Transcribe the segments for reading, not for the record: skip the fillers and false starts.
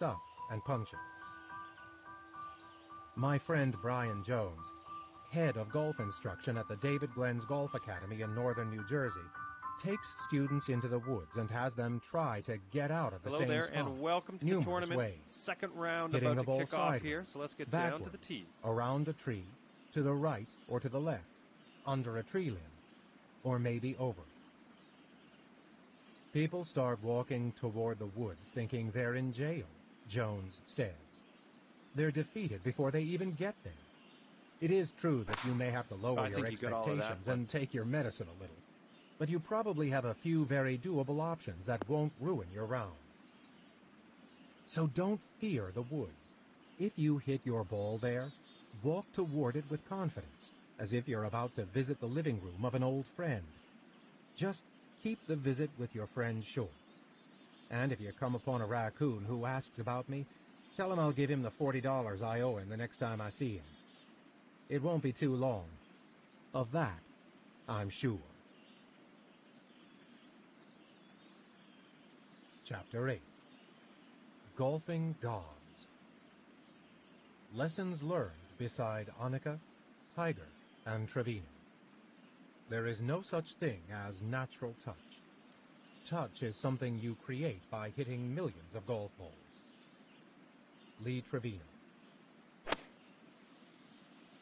up and punctured. My friend Brian Jones, head of golf instruction at the David Glenn's Golf Academy in northern New Jersey, takes students into the woods and has them try to get out of the same there, spot and welcome to the tournament. ways. Second round Hitting about the ball to kick off sideways, here, so let's get backward, down to the tee. Around a tree, to the right or to the left, under a tree limb, or maybe over it. People start walking toward the woods thinking they're in jail, Jones says. They're defeated before they even get there. It is true that you may have to lower your expectations and take your medicine a little, but you probably have a few very doable options that won't ruin your round. So don't fear the woods. If you hit your ball there, walk toward it with confidence, as if you're about to visit the living room of an old friend. Just keep the visit with your friend short. And if you come upon a raccoon who asks about me, tell him I'll give him the $40 I owe him the next time I see him. It won't be too long. Of that, I'm sure. Chapter 8. Golfing Gods. Lessons learned beside Annika, Tiger, and Trevino. There is no such thing as natural touch. Touch is something you create by hitting millions of golf balls. Lee Trevino.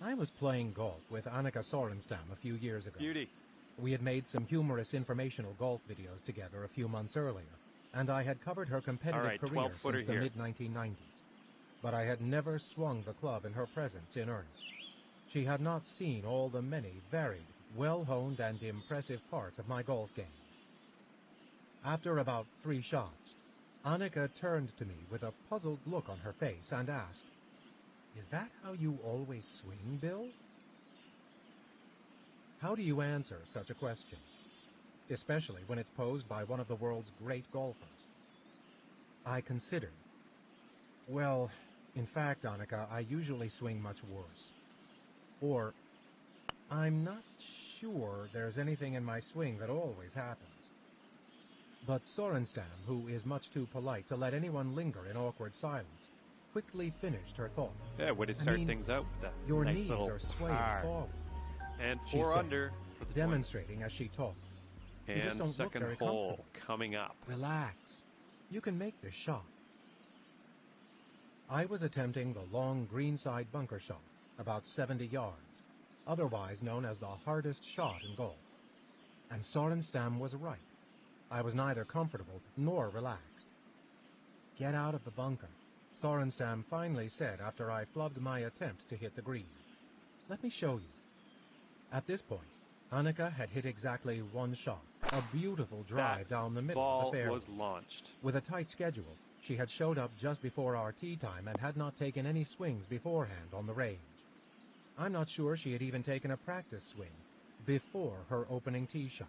I was playing golf with Annika Sorenstam a few years ago. Beauty. We had made some humorous informational golf videos together a few months earlier, and I had covered her competitive career since the mid-1990s. But I had never swung the club in her presence in earnest. She had not seen all the many varied, well-honed and impressive parts of my golf game. After about 3 shots, Annika turned to me with a puzzled look on her face and asked, "Is that how you always swing, Bill?" How do you answer such a question, especially when it's posed by one of the world's great golfers? I considered. Well, in fact, Annika, I usually swing much worse. Or, I'm not sure there's anything in my swing that always happens. But Sorenstam, who is much too polite to let anyone linger in awkward silence, quickly finished her thought. Yeah, way to start things out with that your nice knees are swaying forward. And 4 under for the demonstrating as she talked. And just don't second look very hole coming up. Relax. You can make this shot. I was attempting the long greenside bunker shot, about 70 yards, otherwise known as the hardest shot in golf. And Sorenstam was right. I was neither comfortable nor relaxed. "Get out of the bunker," Sorenstam finally said after I flubbed my attempt to hit the green. "Let me show you." At this point, Annika had hit exactly 1 shot, a beautiful drive down the middle of the fairway. Ball was launched. With a tight schedule, she had showed up just before our tee time and had not taken any swings beforehand on the range. I'm not sure she had even taken a practice swing before her opening tee shot.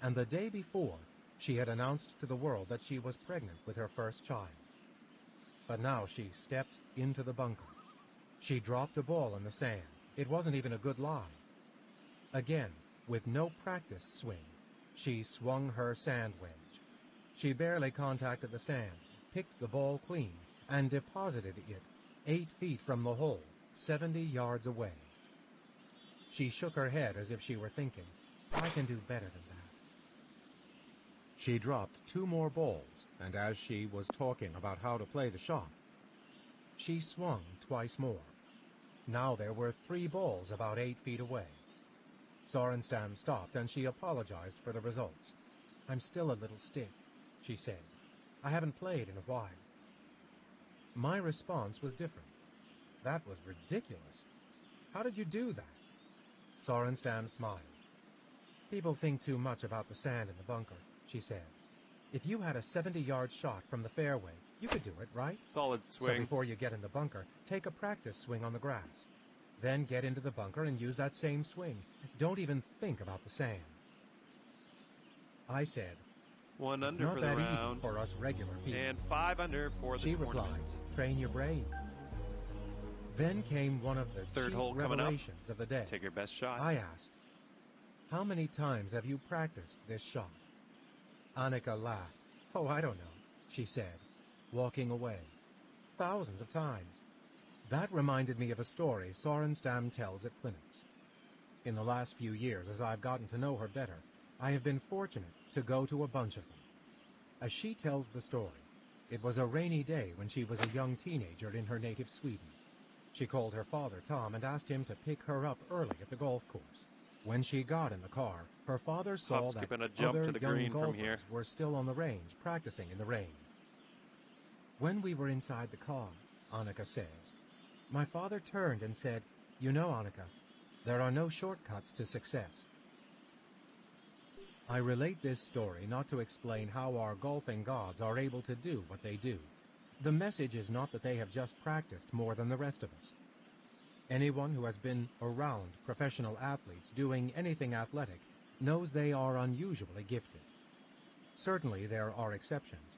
And the day before, she had announced to the world that she was pregnant with her first child. But now she stepped into the bunker. She dropped a ball in the sand. It wasn't even a good lie. Again, with no practice swing, she swung her sand wedge. She barely contacted the sand, picked the ball clean, and deposited it 8 feet from the hole, 70 yards away. She shook her head as if she were thinking, "I can do better than that." She dropped 2 more balls, and as she was talking about how to play the shot, she swung twice more. Now there were 3 balls about 8 feet away. Sorenstam stopped, and she apologized for the results. "I'm still a little stiff," she said. "I haven't played in a while." My response was different. "That was ridiculous. How did you do that?" Sorenstam smiled. "People think too much about the sand in the bunker," she said. "If you had a 70-yard shot from the fairway, you could do it, right? Solid swing. So before you get in the bunker, take a practice swing on the grass. Then get into the bunker and use that same swing. Don't even think about the sand." I said, 1 "It's under not for the that round. easy for us regular people." And 5 under for the She tournament. replied, "Train your brain." Then came one of the 3rd chief hole coming up. revelations of the day. Take your best shot. I asked, "How many times have you practiced this shot?" Annika laughed. "Oh, I don't know," she said. walking away. Thousands of times. That reminded me of a story Sorenstam tells at clinics. In the last few years, as I've gotten to know her better, I have been fortunate to go to a bunch of them. As she tells the story, it was a rainy day when she was a young teenager in her native Sweden. She called her father, Tom, and asked him to pick her up early at the golf course. When she got in the car, her father saw that skipping a jump other to the young green from golfers here. were still on the range, practicing in the rain. When we were inside the car, Annika says, my father turned and said, "You know, Annika, there are no shortcuts to success." I relate this story not to explain how our golfing gods are able to do what they do. The message is not that they have just practiced more than the rest of us. Anyone who has been around professional athletes doing anything athletic knows they are unusually gifted. Certainly there are exceptions,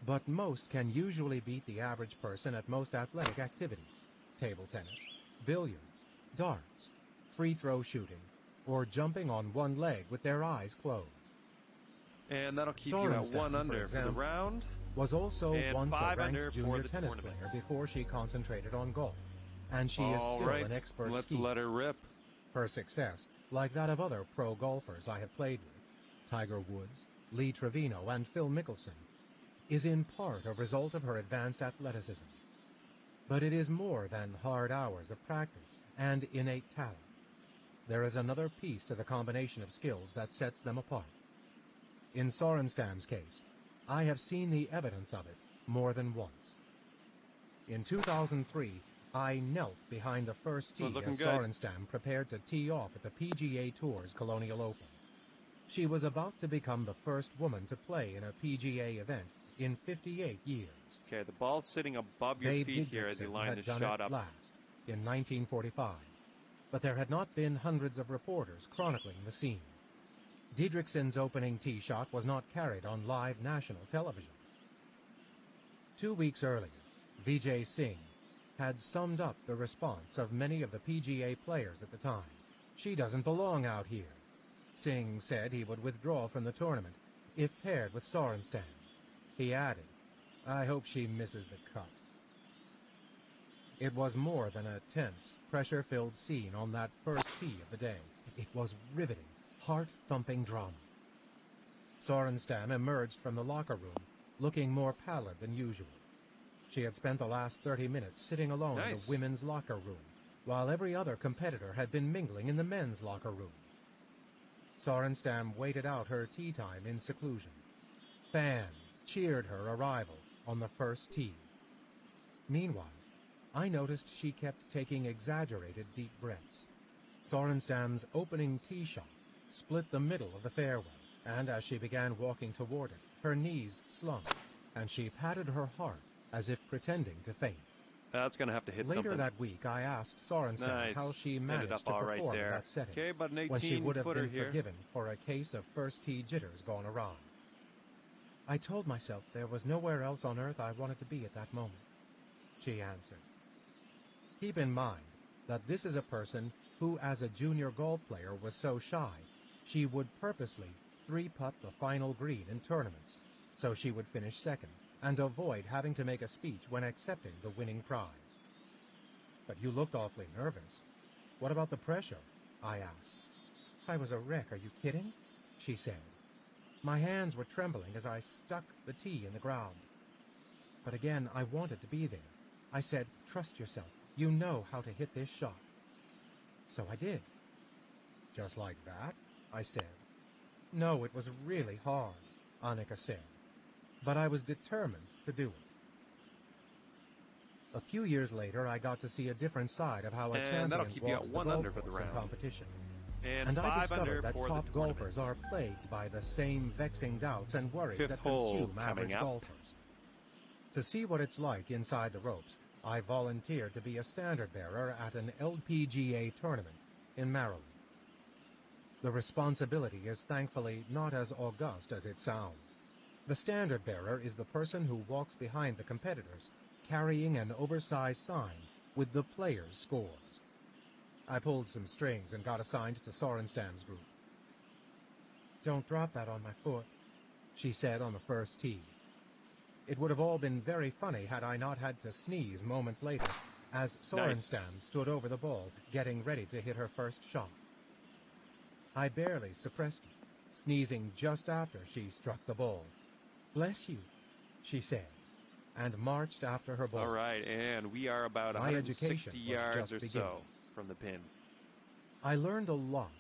but most can usually beat the average person at most athletic activities: table tennis, billiards, darts, free throw shooting, or jumping on one leg with their eyes closed. And that'll keep you at Sorenstam, 1 under for the example, round. was also And once a 5 under ranked for junior the tennis tournament. player before she concentrated on golf, and she is All still right, an expert let's skier. let her rip. Her success, like that of other pro golfers I have played with, Tiger Woods, Lee Trevino, and Phil Mickelson, is in part a result of her advanced athleticism. But it is more than hard hours of practice and innate talent. There is another piece to the combination of skills that sets them apart. In Sorenstam's case, I have seen the evidence of it more than once. In 2003, I knelt behind the first tee This one's as looking good. Sorenstam prepared to tee off at the PGA Tour's Colonial Open. She was about to become the first woman to play in a PGA event in 58 years. Okay, the ball's sitting above your Babe feet here as you Didrikson line had this done shot it up. last, in 1945, but there had not been hundreds of reporters chronicling the scene. Didrikson's opening tee shot was not carried on live national television. 2 weeks earlier, Vijay Singh had summed up the response of many of the PGA players at the time. "She doesn't belong out here." Singh said he would withdraw from the tournament if paired with Sorenstam. He added, "I hope she misses the cut." It was more than a tense, pressure-filled scene on that first tee of the day. It was riveting, heart-thumping drama. Sorenstam emerged from the locker room looking more pallid than usual. She had spent the last 30 minutes sitting alone in the women's locker room, while every other competitor had been mingling in the men's locker room. Sorenstam waited out her tee time in seclusion. Fans cheered her arrival on the first tee. Meanwhile, I noticed she kept taking exaggerated deep breaths. Sorenstam's opening tee shot split the middle of the fairway, and as she began walking toward it, her knees slunk, and she patted her heart as if pretending to faint. That's going to have to hit Later something. that week, I asked Sorenstam how she Ended managed up to all right perform in there. that setting, Okay, about an when she would have 18-footer been here. forgiven for a case of first tee jitters gone awry. "I told myself there was nowhere else on earth I wanted to be at that moment," she answered. Keep in mind that this is a person who, as a junior golf player, was so shy she would purposely three-putt the final green in tournaments, so she would finish second and avoid having to make a speech when accepting the winning prize. "But you looked awfully nervous. What about the pressure?" I asked. "I was a wreck. Are you kidding?" she said. "My hands were trembling as I stuck the tee in the ground. But again, I wanted to be there. I said, 'Trust yourself. You know how to hit this shot.' So I did." "Just like that?" I said. "No, it was really hard," Annika said. "But I was determined to do it." A few years later, I got to see a different side of how a And champion that'll keep you at walks the 1 golf under for the course in round. competition. And I 5 under discovered that for top the golfers tournament. are plagued by the same vexing doubts and worries Fifth that hole consume coming average up. golfers. To see what it's like inside the ropes, I volunteered to be a standard bearer at an LPGA tournament in Maryland. The responsibility is thankfully not as august as it sounds. The standard bearer is the person who walks behind the competitors, carrying an oversized sign with the players' scores. I pulled some strings and got assigned to Sorenstam's group. "Don't drop that on my foot," she said on the first tee. It would have all been very funny had I not had to sneeze moments later as Sorenstam stood over the ball, getting ready to hit her first shot. I barely suppressed it, sneezing just after she struck the ball. "Bless you," she said, and marched after her ball. All right, and we are about My 160 education was yards or just so beginning. from the pin. I learned a lot,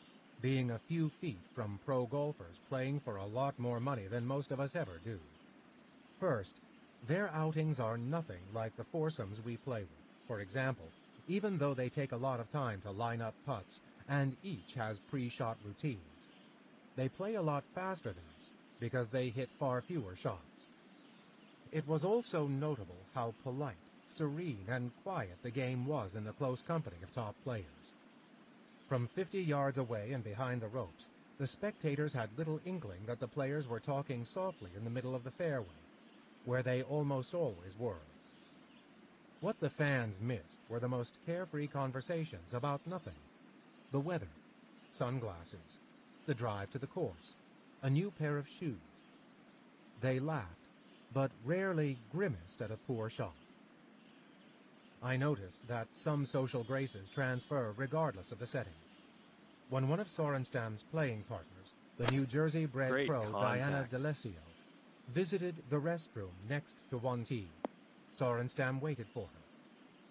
being a few feet from pro golfers playing for a lot more money than most of us ever do. First, their outings are nothing like the foursomes we play with. For example, even though they take a lot of time to line up putts, and each has pre-shot routines, they play a lot faster than us because they hit far fewer shots. It was also notable how polite, serene, and quiet the game was in the close company of top players. From 50 yards away and behind the ropes, the spectators had little inkling that the players were talking softly in the middle of the fairway, where they almost always were. What the fans missed were the most carefree conversations about nothing: the weather, sunglasses, the drive to the course, a new pair of shoes. They laughed, but rarely grimaced at a poor shot. I noticed that some social graces transfer regardless of the setting. When one of Sorenstam's playing partners, the New Jersey-bred Great pro Diana contact. D'Alessio, visited the restroom next to one tee, Sorenstam waited for her.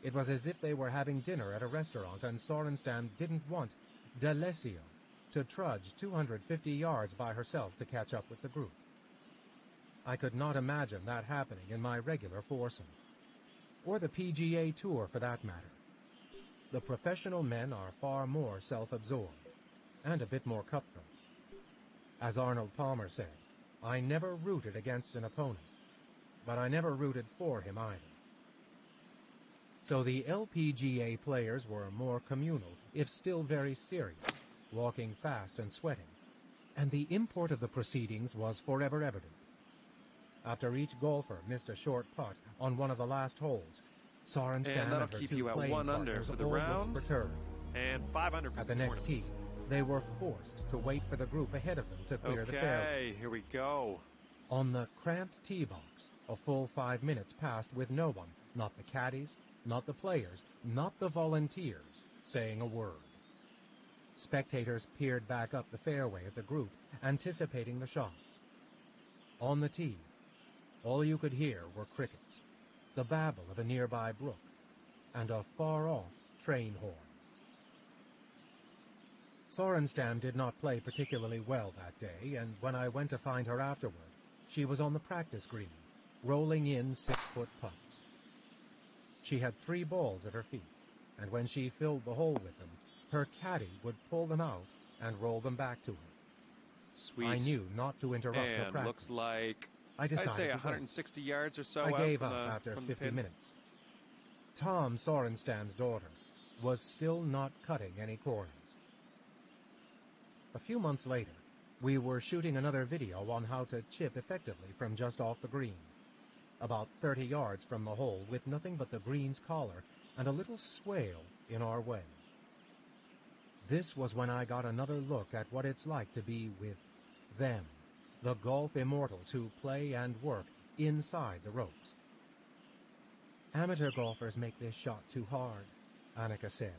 It was as if they were having dinner at a restaurant and Sorenstam didn't want D'Alessio to trudge 250 yards by herself to catch up with the group. I could not imagine that happening in my regular foursome, or the PGA Tour for that matter. The professional men are far more self-absorbed, and a bit more cutthroat. As Arnold Palmer said, I never rooted against an opponent, but I never rooted for him either. So the LPGA players were more communal, if still very serious, walking fast and sweating, and the import of the proceedings was forever evident. After each golfer missed a short putt on one of the last holes, Sorenstam And that'll and her keep two you at playing 1 under partners for the all round. looked perturbed. And 500 for At the next tee, they were forced to wait for the group ahead of them to clear the fairway. Okay, here we go. On the cramped tee box, a full 5 minutes passed with no one, not the caddies, not the players, not the volunteers, saying a word. Spectators peered back up the fairway at the group, anticipating the shots. On the tee, all you could hear were crickets, the babble of a nearby brook, and a far-off train horn. Sorenstam did not play particularly well that day, and when I went to find her afterward, she was on the practice green, rolling in 6-foot putts. She had 3 balls at her feet, and when she filled the hole with them, her caddy would pull them out and roll them back to her. Sweet. I knew not to interrupt her And practice. looks like, I decided I'd say to wait. 160 yards or so I out gave from up the, after from the 50 pin. minutes. Tom, Sorenstam's daughter, was still not cutting any corners. A few months later, we were shooting another video on how to chip effectively from just off the green, about 30 yards from the hole with nothing but the green's collar and a little swale in our way. This was when I got another look at what it's like to be with them, the golf immortals who play and work inside the ropes. Amateur golfers make this shot too hard, Annika said.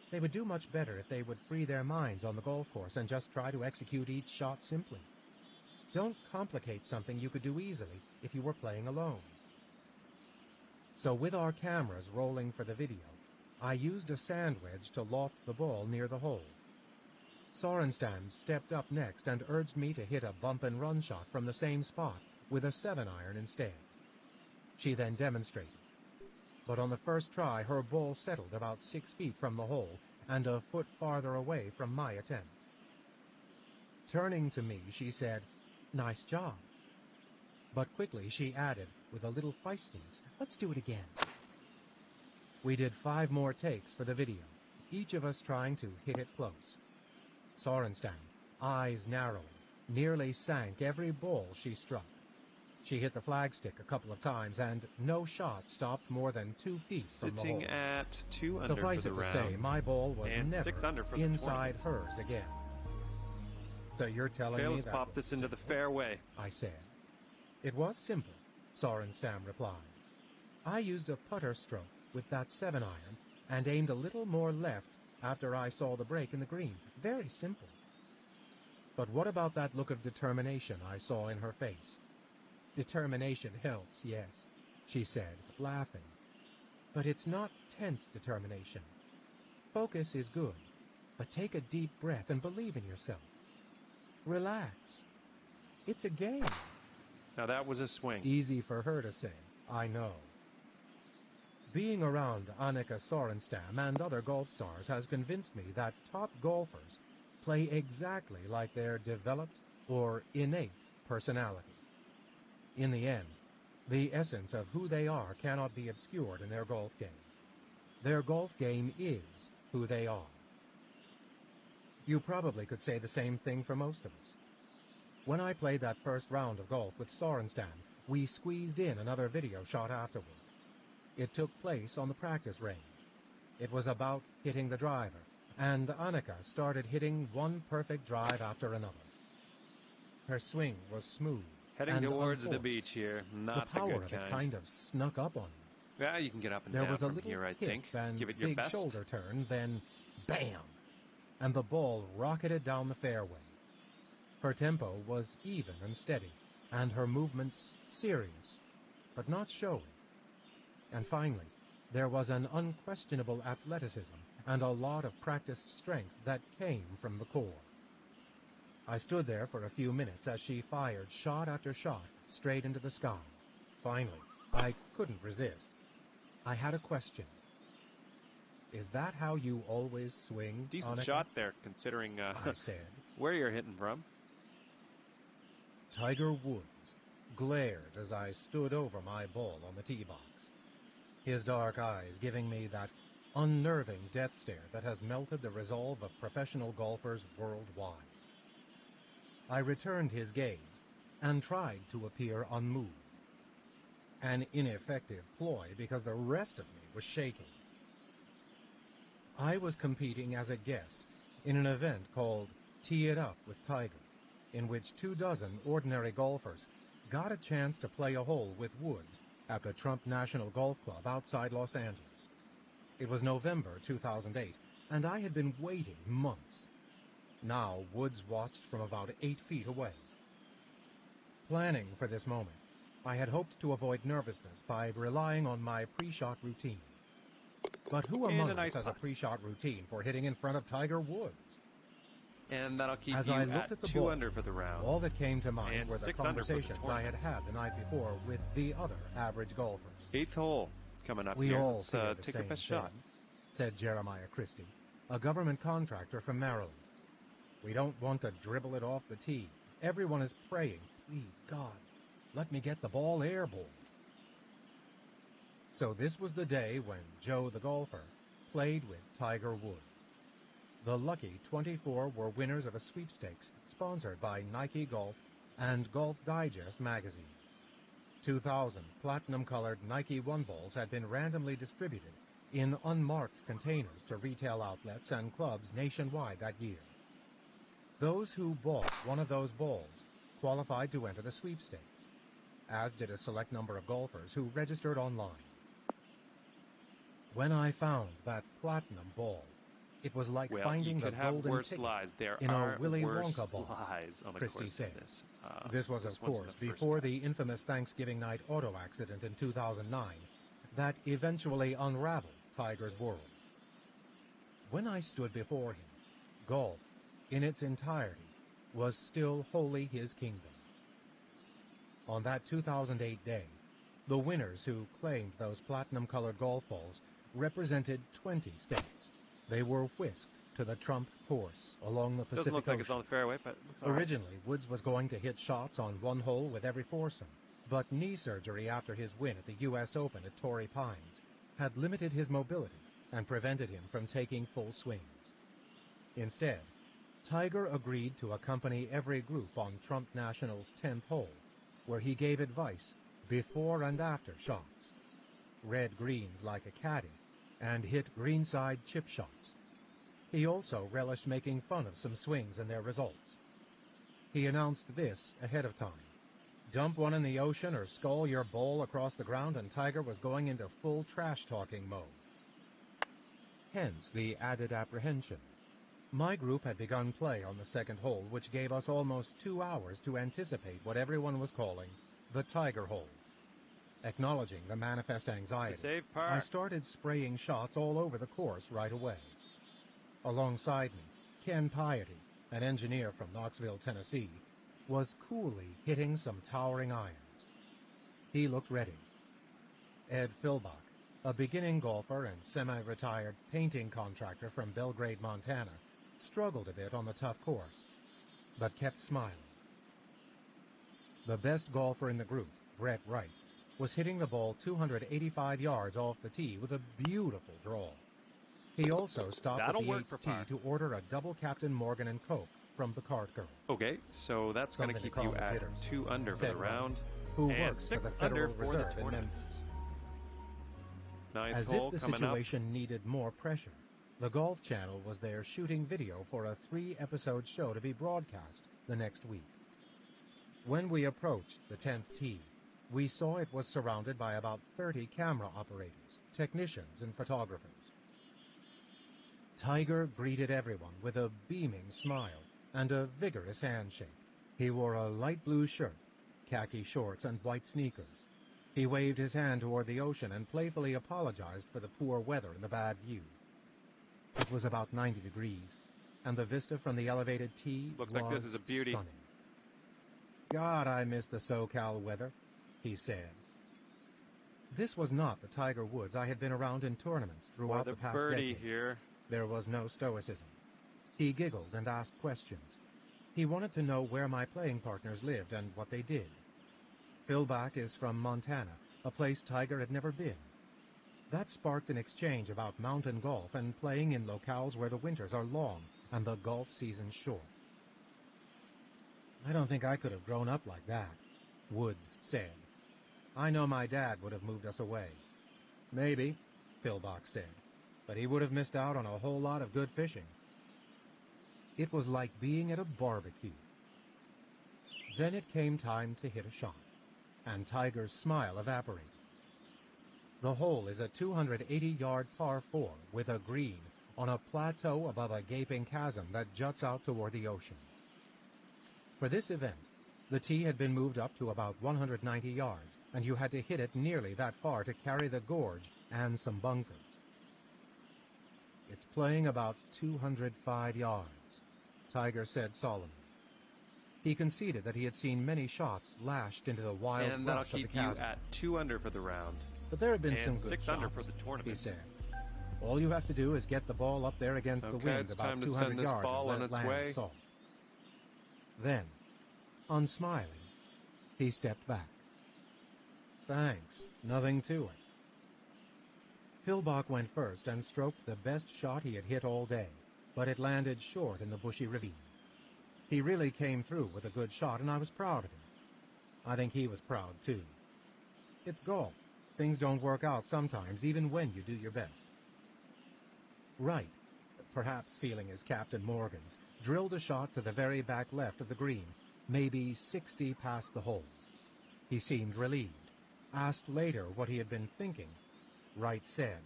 They would do much better if they would free their minds on the golf course and just try to execute each shot simply. Don't complicate something you could do easily if you were playing alone. So with our cameras rolling for the video, I used a sand wedge to loft the ball near the hole. Sorenstam stepped up next and urged me to hit a bump-and-run shot from the same spot with a 7-iron instead. She then demonstrated. But on the first try, her ball settled about 6 feet from the hole and a foot farther away from my attempt. Turning to me, she said, "Nice job." But quickly she added, with a little feistiness, "Let's do it again." We did 5 more takes for the video, each of us trying to hit it close. Sorenstam, eyes narrowing, nearly sank every ball she struck. She hit the flagstick a couple of times, and no shot stopped more than 2 feet from the hole. Sitting at 2 under Suffice for it the to round. say, my ball was And never 6 under for the inside tournament. hers again. So you're telling Okay, me let's that pop was this into the simple? fairway. I said. It was simple, Sorenstam replied. I used a putter stroke with that 7-iron and aimed a little more left after I saw the break in the green. Very simple. But what about that look of determination I saw in her face? Determination helps, yes, she said, laughing. But it's not tense determination. Focus is good, but take a deep breath and believe in yourself. Relax. It's a game. Now that was a swing. Easy for her to say, I know. Being around Annika Sorenstam and other golf stars has convinced me that top golfers play exactly like their developed or innate personality. In the end, the essence of who they are cannot be obscured in their golf game. Their golf game is who they are. You probably could say the same thing for most of us. When I played that first round of golf with Sorenstam, we squeezed in another video shot afterward. It took place on the practice range. It was about hitting the driver, and Annika started hitting one perfect drive after another. Her swing was smooth. Heading and towards the unforced. beach here, not The the power good of it kind. kind of snuck up on me. Yeah, you can get up and There down was a from little here, I kick think. and Give it your big best. shoulder turn, then bam! And the ball rocketed down the fairway. Her tempo was even and steady, and her movements serious, but not showy. And finally, there was an unquestionable athleticism and a lot of practiced strength that came from the core. I stood there for a few minutes as she fired shot after shot straight into the sky. Finally, I couldn't resist. I had a question. Is that how you always swing, Decent Annika? shot there, considering I said. where you're hitting from. Tiger Woods glared as I stood over my ball on the tee box, his dark eyes giving me that unnerving death stare that has melted the resolve of professional golfers worldwide. I returned his gaze and tried to appear unmoved. An ineffective ploy because the rest of me was shaking. I was competing as a guest in an event called Tee It Up with Tiger, in which 24 ordinary golfers got a chance to play a hole with Woods at the Trump National Golf Club outside Los Angeles. It was November 2008, and I had been waiting months. Now Woods watched from about 8 feet away. Planning for this moment, I had hoped to avoid nervousness by relying on my pre-shot routine. But who And among a nice us has a putt. pre-shot routine for hitting in front of Tiger Woods? And that'll keep As you I looked at at the 2 ball, under for the round. all that came to mind And were the 6 under for the conversations I had tournament. had the night before with the other average golfers. 8th hole coming up We here. all Let's fear the take same your best thing, shot. said Jeremiah Christie, a government contractor from Maryland. We don't want to dribble it off the tee. Everyone is praying, please, God, let me get the ball airborne. So this was the day when Joe the golfer played with Tiger Woods. The lucky 24 were winners of a sweepstakes sponsored by Nike Golf and Golf Digest magazine. 2,000 platinum-colored Nike One balls had been randomly distributed in unmarked containers to retail outlets and clubs nationwide that year. Those who bought one of those balls qualified to enter the sweepstakes, as did a select number of golfers who registered online. When I found that platinum ball, it was like Well, finding you the could have golden worse ticket lies. There in a are Willy worse Wonka ball, lies on the Christie course said. of this. This was, this of one's in course, the first before cut. the infamous Thanksgiving night auto accident in 2009 that eventually unraveled Tiger's world. When I stood before him, golf, in its entirety, was still wholly his kingdom. On that 2008 day, the winners who claimed those platinum-colored golf balls represented 20 states. They were whisked to the Trump course along the Pacific Doesn't look like it's Ocean. on the fairway, but it's all right. Originally, Woods was going to hit shots on one hole with every foursome, but knee surgery after his win at the U.S. Open at Torrey Pines had limited his mobility and prevented him from taking full swings. Instead, Tiger agreed to accompany every group on Trump National's 10th hole, where he gave advice before and after shots, read greens like a caddy, and hit greenside chip shots. He also relished making fun of some swings and their results. He announced this ahead of time. Dump one in the ocean or scull your bowl across the ground and Tiger was going into full trash-talking mode. Hence the added apprehension. My group had begun play on the second hole, which gave us almost 2 hours to anticipate what everyone was calling the Tiger hole. Acknowledging the manifest anxiety, Save par. I started spraying shots all over the course right away. Alongside me, Ken Piety, an engineer from Knoxville, Tennessee, was coolly hitting some towering irons. He looked ready. Ed Philbach, a beginning golfer and semi-retired painting contractor from Belgrade, Montana, struggled a bit on the tough course, but kept smiling. The best golfer in the group, Brett Wright, was hitting the ball 285 yards off the tee with a beautiful draw. He also stopped That'll at the work for 8th tee par. to order a double Captain Morgan and Coke from the cart girl. Okay, so that's going to Something keep to call you the at jitters, 2 under for said the Ron, round, who and works for 6 the under Federal for the Reserve in tournament. Memphis. Ninth As hole if the coming up. situation needed more pressure, the Golf Channel was there shooting video for a 3-episode show to be broadcast the next week. When we approached the 10th tee, we saw it was surrounded by about 30 camera operators, technicians, and photographers. Tiger greeted everyone with a beaming smile and a vigorous handshake. He wore a light blue shirt, khaki shorts, and white sneakers. He waved his hand toward the ocean and playfully apologized for the poor weather and the bad view. It was about 90 degrees, and the vista from the elevated tee Looks was like this is a beauty. stunning. God, I miss the SoCal weather, he said. This was not the Tiger Woods I had been around in tournaments For throughout the the past birdie decade. here. There was no stoicism. He giggled and asked questions. He wanted to know where my playing partners lived and what they did. Philbach is from Montana, a place Tiger had never been. That sparked an exchange about mountain golf and playing in locales where the winters are long and the golf season short. I don't think I could have grown up like that, Woods said. I know my dad would have moved us away. Maybe, Philbach said, but he would have missed out on a whole lot of good fishing. It was like being at a barbecue. Then it came time to hit a shot, and Tiger's smile evaporated. The hole is a 280-yard par 4 with a green on a plateau above a gaping chasm that juts out toward the ocean. For this event, the tee had been moved up to about 190 yards, and you had to hit it nearly that far to carry the gorge and some bunkers. It's playing about 205 yards, Tiger said solemnly. He conceded that he had seen many shots lashed into the wild And that'll rush of the keep you chasm. at 2 under for the round. But there have been and some good 6 shots, under for the tournament. he said. All you have to do is get the ball up there against the Okay, wind it's about time to 200 send this yards ball and on let its it land way. soft. Then, unsmiling, he stepped back. Thanks, nothing to it. Philbach went first and stroked the best shot he had hit all day, but it landed short in the bushy ravine. He really came through with a good shot, and I was proud of him. I think he was proud, too. It's golf. Things don't work out sometimes, even when you do your best. Wright, perhaps feeling his Captain Morgan's, drilled a shot to the very back left of the green, maybe 60 past the hole. He seemed relieved. Asked later what he had been thinking, Wright said,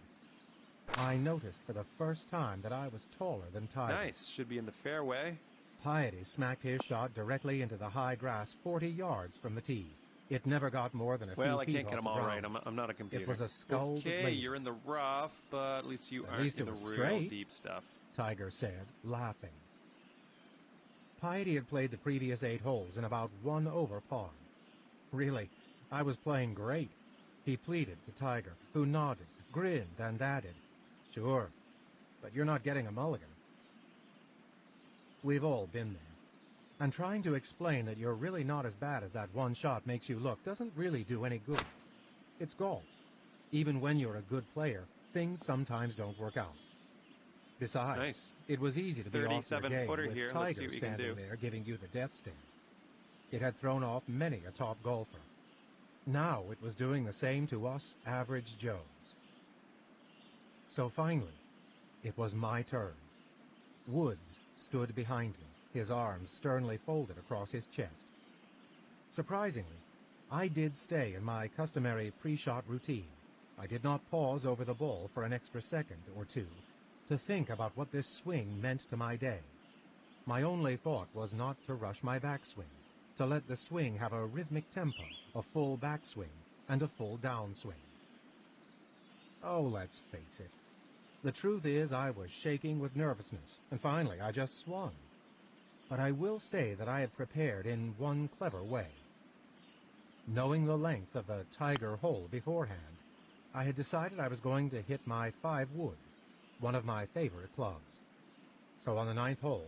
I noticed for the first time that I was taller than Tiger. Nice. Should be in the fairway. Piety smacked his shot directly into the high grass 40 yards from the tee. It never got more than a few Well, I feet can't off get them the all ground. right. I'm not a computer. It was a sculled Okay, laser. you're in the rough, but at least you At aren't least in it the was real straight. deep stuff. Tiger said, laughing. Piety had played the previous 8 holes in about 1 over par. Really, I was playing great, he pleaded to Tiger, who nodded, grinned, and added, Sure, but you're not getting a mulligan. We've all been there. And trying to explain that you're really not as bad as that one shot makes you look doesn't really do any good. It's golf. Even when you're a good player, things sometimes don't work out. Besides, Nice. it was easy to be off your 37-footer game with here. Let's see Tiger what you can standing do. there giving you the death stare. It had thrown off many a top golfer. Now it was doing the same to us average Joes. So finally, it was my turn. Woods stood behind me, his arms sternly folded across his chest. Surprisingly, I did stay in my customary pre-shot routine. I did not pause over the ball for an extra second or two to think about what this swing meant to my day. My only thought was not to rush my backswing, to let the swing have a rhythmic tempo, a full backswing, and a full downswing. Oh, let's face it. The truth is I was shaking with nervousness, and finally I just swung. But I will say that I had prepared in one clever way. Knowing the length of the Tiger hole beforehand, I had decided I was going to hit my 5-wood, one of my favorite clubs. So on the 9th hole,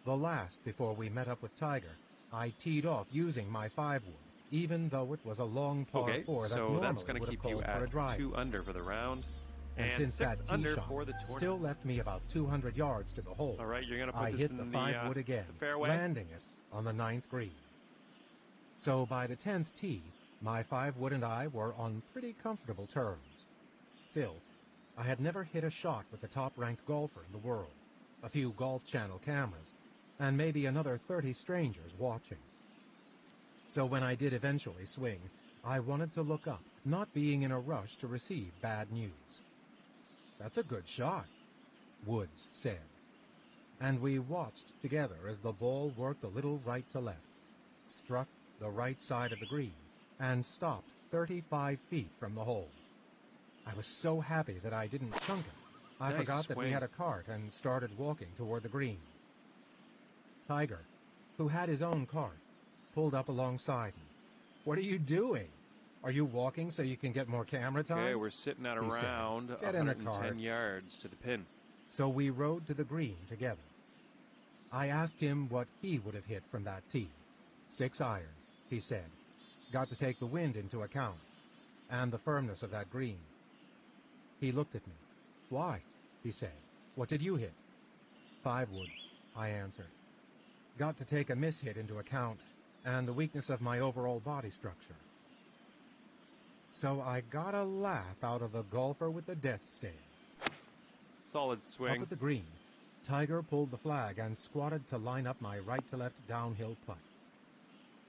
the last before we met up with Tiger, I teed off using my 5-wood, even though it was a long par 4 that so normally that's going to would have keep you called for a at drive. 2 under for the round. And since 6 that tee under shot for the tournament. still left me about 200 yards to the hole, All right, you're going to put I this hit in the the 5-wood again, the fairway. landing it on the 9th green. So by the 10th tee, my 5-wood and I were on pretty comfortable terms. Still, I had never hit a shot with the top-ranked golfer in the world, a few Golf Channel cameras, and maybe another 30 strangers watching. So when I did eventually swing, I wanted to look up, not being in a rush to receive bad news. "That's a good shot," Woods said. And we watched together as the ball worked a little right to left, struck the right side of the green, and stopped 35 feet from the hole. I was so happy that I didn't chunk it. I Nice forgot that we swing. had a cart and started walking toward the green. Tiger, who had his own cart, pulled up alongside me. "What are you doing? Are you walking so you can get more camera time?" Okay, we're sitting at he said. around "Get in the 110 cart." yards to the pin. So we rode to the green together. I asked him what he would have hit from that tee. 6 iron, he said. Got to take the wind into account, and the firmness of that green. He looked at me. "Why?" he said. "What did you hit?" 5-wood, I answered. Got to take a mishit into account, and the weakness of my overall body structure. So I got a laugh out of the golfer with the death stare. Solid Up swing. at the green, Tiger pulled the flag and squatted to line up my right-to-left downhill putt.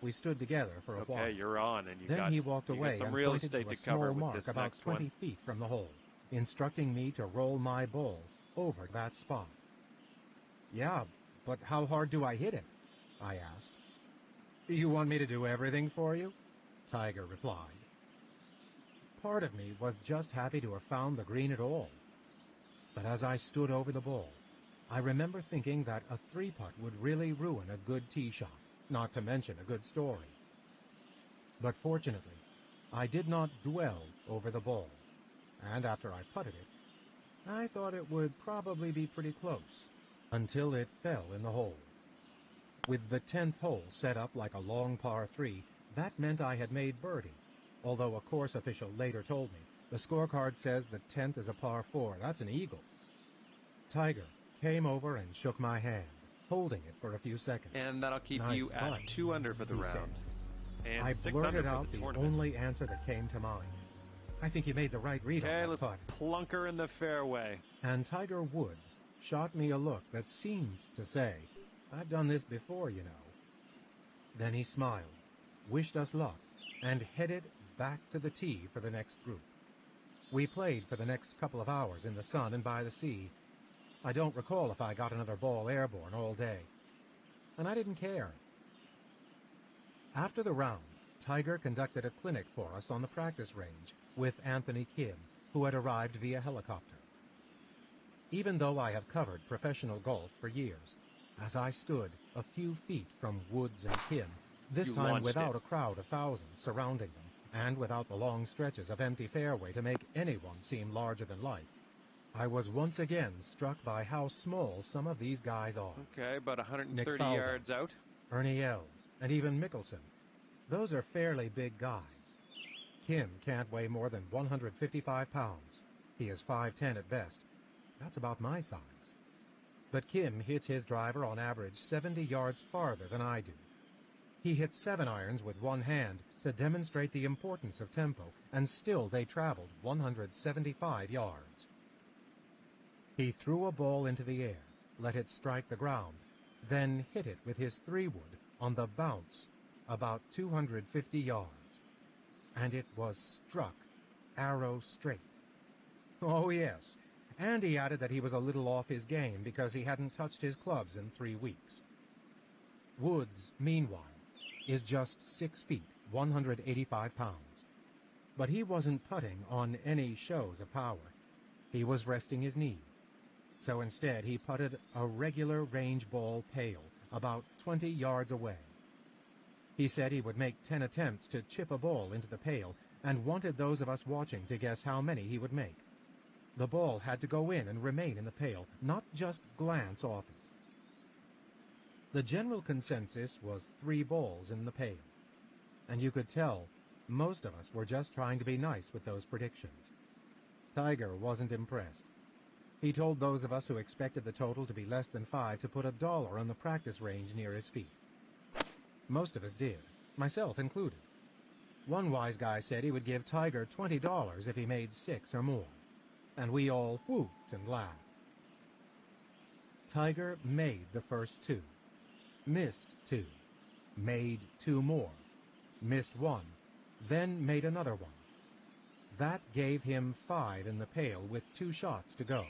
We stood together for a while. Okay, you're on, and Then he walked you got away some and real pointed estate to a to cover small with mark this about next 20 one. feet from the hole, instructing me to roll my ball over that spot. "Yeah, but how hard do I hit it?" I asked. "You want me to do everything for you?" Tiger replied. Part of me was just happy to have found the green at all. But as I stood over the ball, I remember thinking that a 3-putt would really ruin a good tee shot, not to mention a good story. But fortunately, I did not dwell over the ball, and after I putted it, I thought it would probably be pretty close, until it fell in the hole. With the 10th hole set up like a long par 3, that meant I had made birdie, although a course official later told me the scorecard says the 10th is a par 4. That's an eagle. Tiger came over and shook my hand, holding it for a few seconds. And that'll keep "Nice you at putt," 2 under for the he said. round. And I 6 under blurted for out the the tournament. only answer that came to mind. "I think you made the right read on Okay, that let's putt." plunker in the fairway. And Tiger Woods shot me a look that seemed to say, "I've done this before, you know." Then he smiled, wished us luck, and headed back to the tee for the next group. We played for the next couple of hours in the sun and by the sea. I don't recall if I got another ball airborne all day. And I didn't care. After the round, Tiger conducted a clinic for us on the practice range with Anthony Kim, who had arrived via helicopter. Even though I have covered professional golf for years, as I stood a few feet from Woods and Kim, this You time launched without it. a crowd of thousands surrounding them, and without the long stretches of empty fairway to make anyone seem larger than life, I was once again struck by how small some of these guys are. Okay, about Nick 130 Faldo, yards out. Ernie Els, and even Mickelson. Those are fairly big guys. Kim can't weigh more than 155 pounds. He is 5'10" at best. That's about my size. But Kim hits his driver on average 70 yards farther than I do. He hits 7 irons with one hand to demonstrate the importance of tempo, and still they traveled 175 yards. He threw a ball into the air, let it strike the ground, then hit it with his 3-wood on the bounce about 250 yards. and it was struck arrow straight. Oh, yes, and he added that he was a little off his game because he hadn't touched his clubs in 3 weeks. Woods, meanwhile, is just 6 feet, 185 pounds. But he wasn't putting on any shows of power. He was resting his knee. So instead he putted a regular range ball pail about 20 yards away. He said he would make 10 attempts to chip a ball into the pail and wanted those of us watching to guess how many he would make. The ball had to go in and remain in the pail, not just glance off it. The general consensus was 3 balls in the pail, and you could tell most of us were just trying to be nice with those predictions. Tiger wasn't impressed. He told those of us who expected the total to be less than 5 to put $1 on the practice range near his feet. Most of us did, myself included. One wise guy said he would give Tiger $20 if he made 6 or more, and we all whooped and laughed. Tiger made the first 2, missed 2, made 2 more, missed 1, then made another 1. That gave him 5 in the pail with 2 shots to go.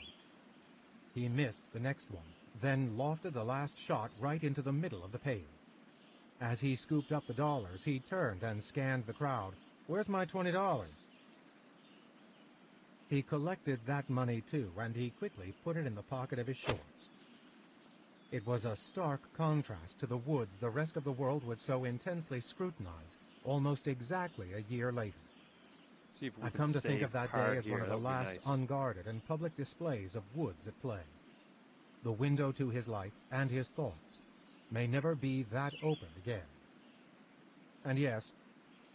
He missed the next one, then lofted the last shot right into the middle of the pail. As he scooped up the dollars, he turned and scanned the crowd. "Where's my $20? He collected that money too, and he quickly put it in the pocket of his shorts. It was a stark contrast to the Woods the rest of the world would so intensely scrutinize almost exactly a year later. See if we I've can come to think save of that par day as one here. of the That would be last nice. unguarded and public displays of Woods at play. The window to his life and his thoughts may never be that open again. And yes,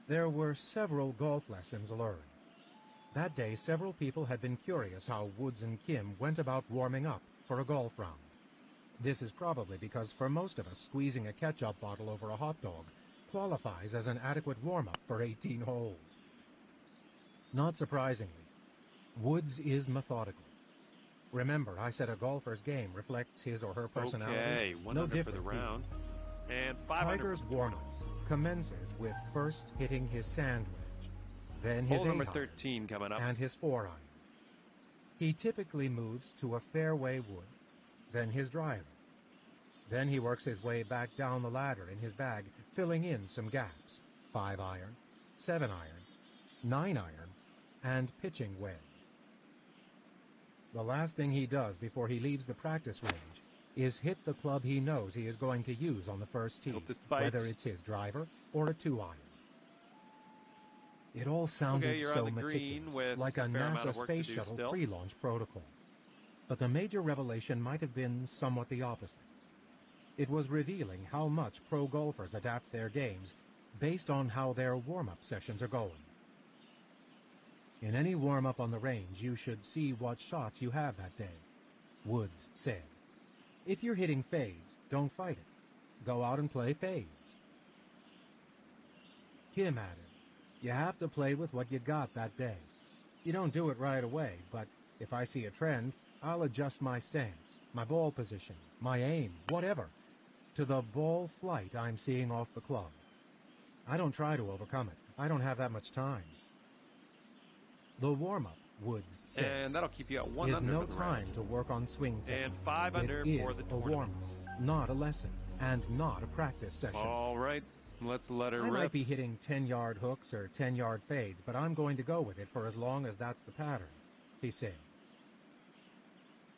there were several golf lessons learned. That day, several people had been curious how Woods and Kim went about warming up for a golf round. This is probably because for most of us, squeezing a ketchup bottle over a hot dog qualifies as an adequate warm-up for 18 holes. Not surprisingly, Woods is methodical. Remember, I said a golfer's game reflects his or her personality. Okay, 1 No under for the different here. round. And 5 under Tiger's for the warm-up commences with first hitting his sand wedge, then his hole number 8-iron, 13 coming up. and his 4-iron. He typically moves to a fairway wood, then his driver. Then he works his way back down the ladder in his bag, filling in some gaps: 5-iron, 7-iron, 9-iron, and pitching wedge. The last thing he does before he leaves the practice range is hit the club he knows he is going to use on the first tee, Hope this bites. whether it's his driver or a 2-iron. It all Okay, sounded you're so on the green meticulous, with like a a fair amount NASA of work to space do shuttle still. pre-launch protocol. But the major revelation might have been somewhat the opposite. It was revealing how much pro golfers adapt their games based on how their warm-up sessions are going. In any warm-up on the range, you should see what shots you have that day, Woods said. If you're hitting fades, don't fight it. Go out and play fades. Kim added, you have to play with what you got that day. You don't do it right away, but if I see a trend, I'll adjust my stance, my ball position, my aim, whatever, to the ball flight I'm seeing off the club. I don't try to overcome it. I don't have that much time. The warm-up, Woods said, And that'll keep you at 1 is under no for the time round. to work on swing technique. And 5 under It for is the a tournament. warm-up, not a lesson, and not a practice session. All right, let's let her I rip. might be hitting 10-yard hooks or 10-yard fades, but I'm going to go with it for as long as that's the pattern, he said.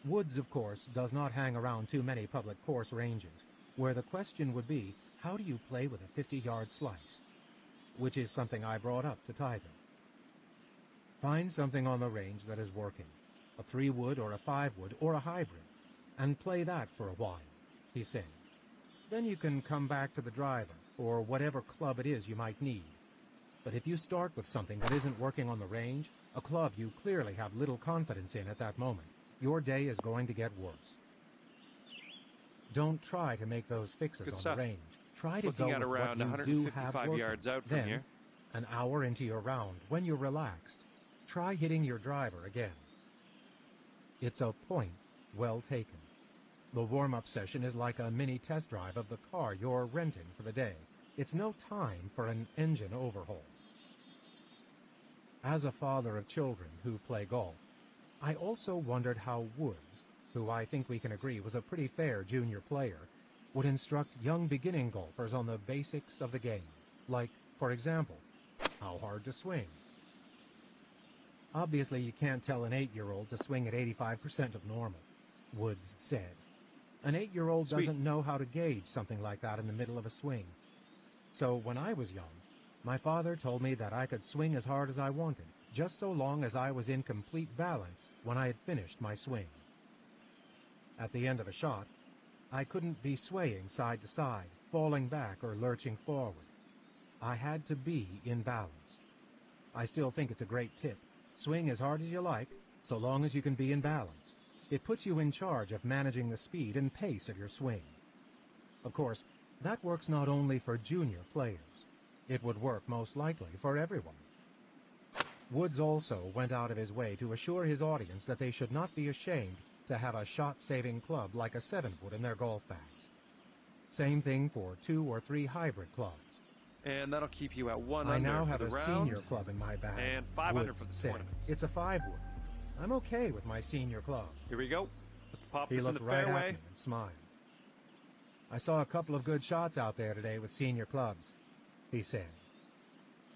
Woods, of course, does not hang around too many public course ranges, where the question would be, how do you play with a 50-yard slice? Which is something I brought up to Tiger. Find something on the range that is working, a 3-wood or a 5-wood or a hybrid, and play that for a while, he said. Then you can come back to the driver, or whatever club it is you might need. But if you start with something that isn't working on the range, a club you clearly have little confidence in at that moment, your day is going to get worse. Don't try to make those fixes Good on stuff. the range. Try to Looking go at with around what you do have 155 working. yards out from Then, here. an hour into your round, when you're relaxed, try hitting your driver again. It's a point well taken. The warm-up session is like a mini test drive of the car you're renting for the day. It's no time for an engine overhaul. As a father of children who play golf, I also wondered how Woods, who I think we can agree was a pretty fair junior player, would instruct young beginning golfers on the basics of the game, like, for example, how hard to swing. Obviously, you can't tell an 8-year-old to swing at 85% of normal, Woods said. An 8-year-old doesn't know how to gauge something like that in the middle of a swing. So when I was young, my father told me that I could swing as hard as I wanted, just so long as I was in complete balance when I had finished my swing. At the end of a shot, I couldn't be swaying side to side, falling back, or lurching forward. I had to be in balance. I still think it's a great tip. Swing as hard as you like, so long as you can be in balance. It puts you in charge of managing the speed and pace of your swing. Of course, that works not only for junior players. It would work most likely for everyone. Woods also went out of his way to assure his audience that they should not be ashamed to have a shot-saving club like a 7-wood in their golf bags. Same thing for 2 or 3 hybrid clubs. And that'll keep you at 1 I under now for have the a round. senior club in my bag, And 500 Woods for the said. tournament. It's a 5-wood. I'm okay with my senior club. Here we go. Let's pop He this in the looked right at fairway. me and smiled. I saw a couple of good shots out there today with senior clubs, he said.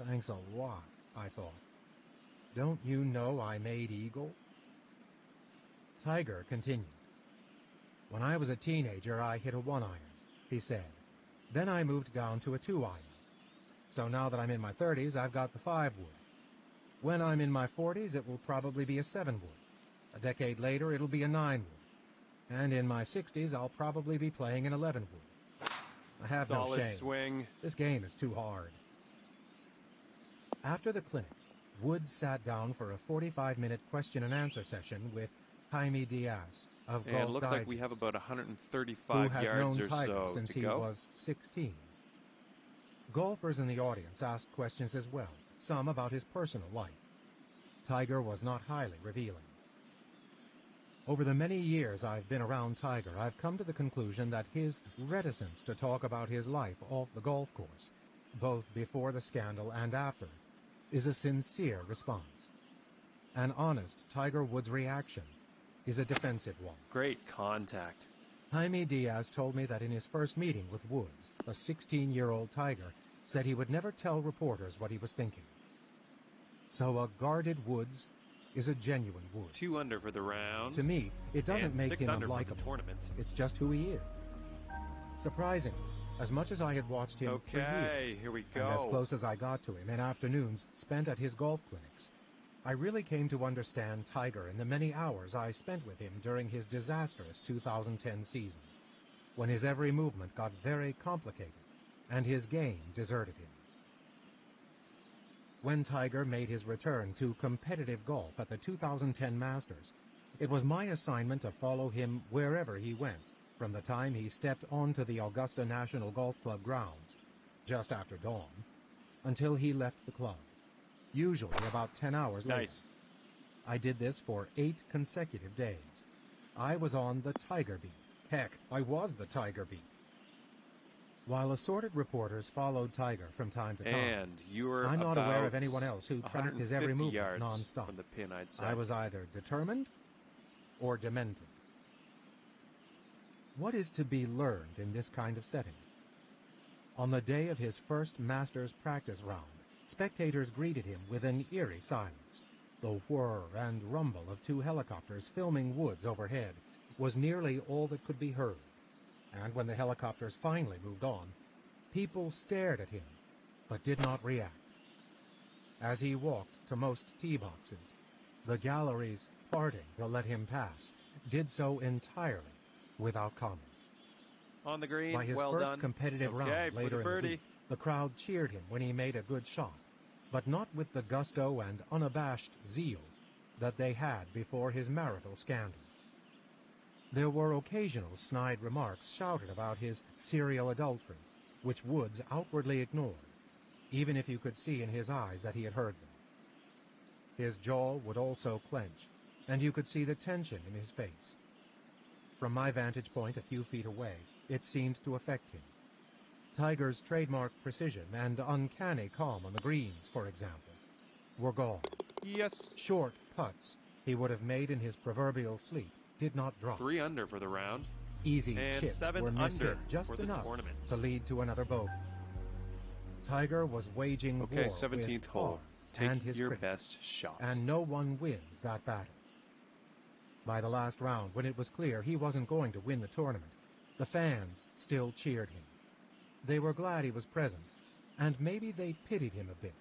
Thanks a lot, I thought. Don't you know I made eagle? Tiger continued. When I was a teenager, I hit a 1-iron, he said. Then I moved down to a 2-iron. So now that I'm in my 30s, I've got the 5-wood. When I'm in my 40s, it will probably be a 7-wood. A decade later, it'll be a 9-wood. And in my 60s, I'll probably be playing an 11-wood. I have no Solid shame. swing. This game is too hard. After the clinic, Woods sat down for a 45-minute question-and-answer session with Jaime Diaz of And Golf it looks Digest, like we have about who 135 has yards known or Tiger so since to he go. was 16. Golfers in the audience asked questions as well, some about his personal life. Tiger was not highly revealing. Over the many years I've been around Tiger, I've come to the conclusion that his reticence to talk about his life off the golf course, both before the scandal and after, is a sincere response. An honest Tiger Woods reaction is a defensive one. Great contact. Jaime Diaz told me that in his first meeting with Woods, a 16-year-old Tiger said he would never tell reporters what he was thinking. So a guarded Woods is a genuine Woods. 2 under for the round. To me, it doesn't and make 6 him under for the unlikable. tournament. It's just who he is. Surprisingly, as much as I had watched him for Okay, years, here we and as go. close as I got to him in afternoons spent at his golf clinics, I really came to understand Tiger in the many hours I spent with him during his disastrous 2010 season, when his every movement got very complicated and his game deserted him. When Tiger made his return to competitive golf at the 2010 Masters, it was my assignment to follow him wherever he went, from the time he stepped onto the Augusta National Golf Club grounds, just after dawn, until he left the club, usually about 10 hours later. Nice. I did this for 8 consecutive days. I was on the Tiger beat. Heck, I was the Tiger beat. While assorted reporters followed Tiger from time to time, And you were I'm not about aware of anyone else who tracked his every 150 movement yards non-stop. from the pin, I'd say. I was either determined or demented. What is to be learned in this kind of setting? On the day of his first Masters practice round, spectators greeted him with an eerie silence. The whir and rumble of 2 helicopters filming Woods overhead was nearly all that could be heard. And when the helicopters finally moved on, people stared at him, but did not react. As he walked to most tee boxes, the galleries, parting to let him pass, did so entirely without comment. On the green, By his well first done. competitive Okay, round for later the in the birdie. week, the crowd cheered him when he made a good shot, but not with the gusto and unabashed zeal that they had before his marital scandal. There were occasional snide remarks shouted about his serial adultery, which Woods outwardly ignored, even if you could see in his eyes that he had heard them. His jaw would also clench, and you could see the tension in his face. From my vantage point a few feet away, it seemed to affect him. Tiger's trademark precision and uncanny calm on the greens, for example, were gone. Yes. Short putts he would have made in his proverbial sleep did not drop. 3 under for the round. Easy And chips 7 were missed under in just for the enough tournament. to lead to another bogey. Tiger was waging Okay, war 17th with hole. par and Take his your critics, best shot. and no one wins that battle. By the last round, when it was clear he wasn't going to win the tournament, the fans still cheered him. They were glad he was present, and maybe they pitied him a bit,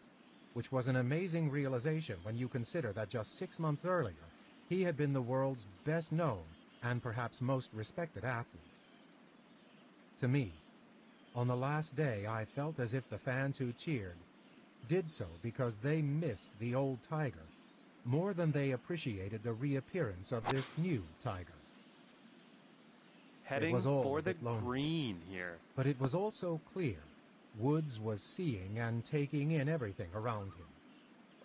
which was an amazing realization when you consider that just 6 months earlier, he had been the world's best-known and perhaps most respected athlete. To me, on the last day, I felt as if the fans who cheered did so because they missed the old Tiger more than they appreciated the reappearance of this new Tiger. Heading was all for a the bit lonely. green here. But it was also clear Woods was seeing and taking in everything around him.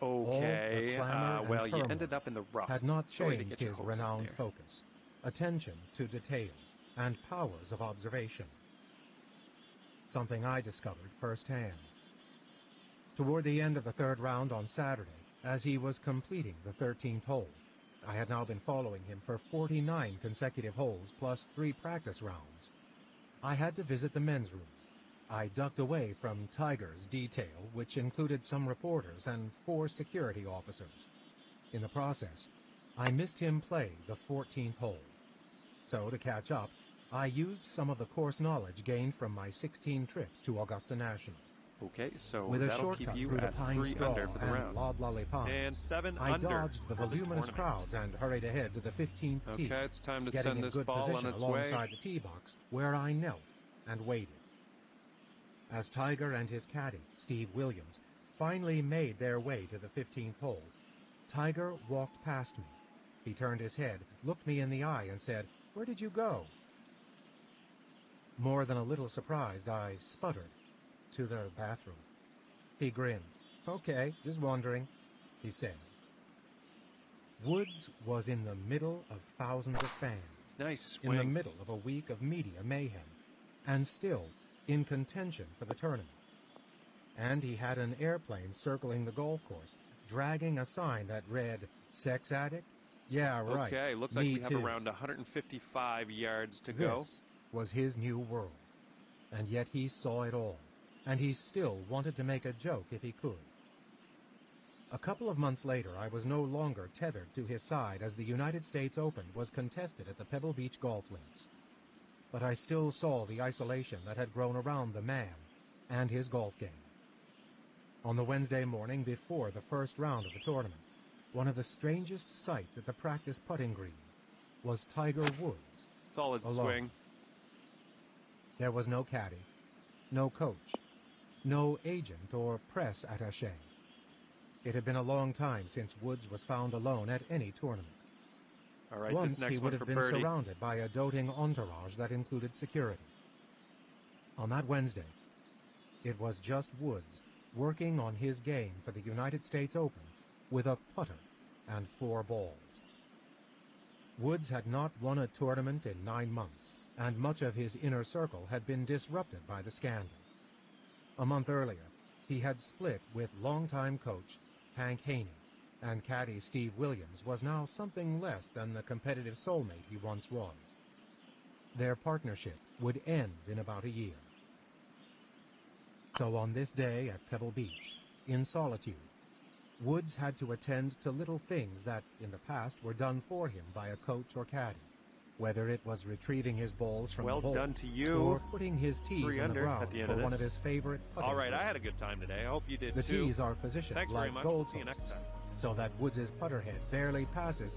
Okay. All the clamor and Well, you turmoil ended up in the rough. had not Sorry to changed get your his hopes up renowned there. focus, attention to detail, and powers of observation. Something I discovered firsthand. Toward the end of the third round on Saturday, as he was completing the 13th hole, I had now been following him for 49 consecutive holes plus 3 practice rounds. I had to visit the men's room. I ducked away from Tiger's detail, which included some reporters and 4 security officers. In the process, I missed him play the 14th hole. So, to catch up, I used some of the course knowledge gained from my 16 trips to Augusta National. Okay, so With a that'll shortcut keep you through the at pine 3 straw under for the and round. loblolly pines, And 7 I under dodged the for voluminous tournament. crowds and hurried ahead to the 15th tee, Okay, it's time to getting send in this good ball position on its alongside way. the tee box, where I knelt and waited. As Tiger and his caddy, Steve Williams, finally made their way to the 15th hole, Tiger walked past me. He turned his head, looked me in the eye, and said, "Where did you go?" More than a little surprised, I sputtered, "To the bathroom." He grinned. "Okay, just wondering," he said. Woods was in the middle of thousands of fans, Nice in the swing. middle of a week of media mayhem, and still in contention for the tournament. And he had an airplane circling the golf course, dragging a sign that read, "Sex addict? Yeah, right. Okay, looks Me like we have too." around 155 yards to go. This was his new world, and yet he saw it all, and he still wanted to make a joke if he could. A couple of months later, I was no longer tethered to his side as the United States Open was contested at the Pebble Beach golf links. But I still saw the isolation that had grown around the man and his golf game. On the Wednesday morning before the first round of the tournament, one of the strangest sights at the practice putting green was Tiger Woods. Solid alone. swing. There was no caddy, no coach, no agent or press attaché. It had been a long time since Woods was found alone at any tournament. All right, Once this next he one would for have been birdie. surrounded by a doting entourage that included security. On that Wednesday, it was just Woods working on his game for the United States Open with a putter and 4 balls. Woods had not won a tournament in 9 months, and much of his inner circle had been disrupted by the scandal. A month earlier, he had split with longtime coach Hank Haney, and caddy Steve Williams was now something less than the competitive soulmate he once was. Their partnership would end in about a year. So on this day at Pebble Beach, in solitude, Woods had to attend to little things that, in the past, were done for him by a coach or caddy, whether it was retrieving his balls from Well the hole done to you. or putting his tees 3 in the under ground at the end for of one of this. his favorite putting All right, I had a grooves. good time today. I hope you did The too. tees are positioned Thanks very like much. We'll see you goalposts, next time. so that Woods's putter head barely passes